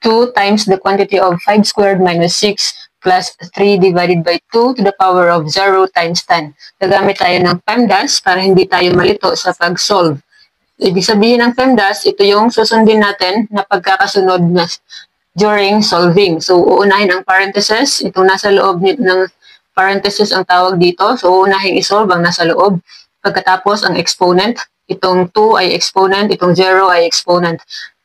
2 times the quantity of 5 squared minus 6 plus 3 divided by 2 to the power of 0 times 10. Gagamit tayo ng PEMDAS para hindi tayo malito sa pag-solve. Ibig sabihin ng PEMDAS, ito yung susundin natin na pagkakasunod na during solving. So, uunahin ang parentheses. Itong nasa loob ng parentheses ang tawag dito. So, uunahin isolve ang nasa loob. Pagkatapos, ang exponent. Itong 2 ay exponent. Itong 0 ay exponent.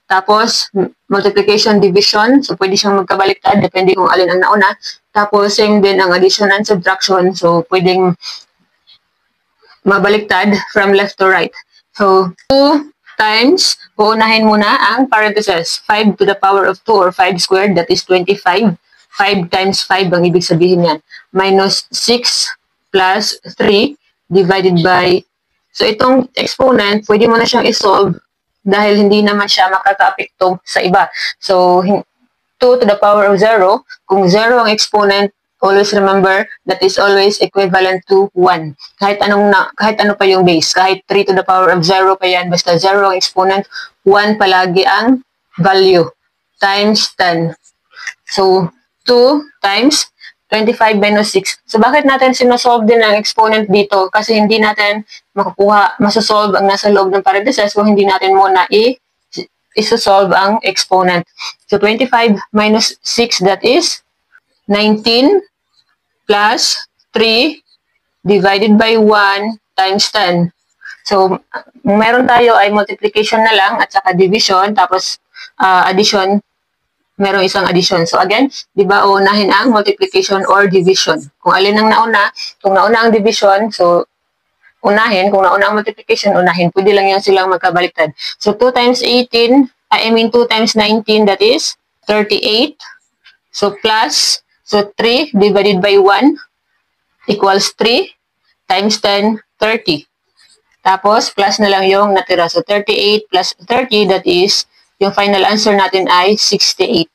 Tapos, multiplication, division. So, pwede siyang magkabaliktad. Depende kung alin ang nauna. Tapos, same din ang addition and subtraction. So, pwedeng mabaliktad from left to right. So, 2 times, uunahin muna ang parentheses. 5 to the power of 2 or 5 squared, that is 25. 5 times 5 ang ibig sabihin yan. Minus 6 plus 3 divided by, so itong exponent, pwede mo na siyang isolve dahil hindi naman siya makaka-apekto sa iba. So, 2 to the power of 0, kung 0 ang exponent, always remember that is always equivalent to 1. Kahit ano pa yung base, kahit 3 to the power of 0 pa yan, basta 0 ang exponent, 1 palagi ang value times 10. So, 2 times 25 minus 6. So, bakit natin sinosolve din ang exponent dito? Kasi hindi natin masosolve ang nasa loob ng parentheses kung hindi natin muna isosolve ang exponent. So, 25 minus 6, that is 19 plus 3 divided by 1 times 10. So, meron tayo ay multiplication na lang at saka division, tapos addition, merong isang addition. So, again, di ba, unahin ang multiplication or division. Kung alin ang nauna, kung nauna ang division, so, unahin. Kung nauna ang multiplication, unahin. Pwede lang yan silang magkabaliktad. So, 2 times 18, 2 times 19, that is 38. So, plus, so 3 divided by 1 equals 3 times 10, 30. Tapos, plus na lang yung natira. So, 38 plus 30, that is, yung final answer natin ay 68.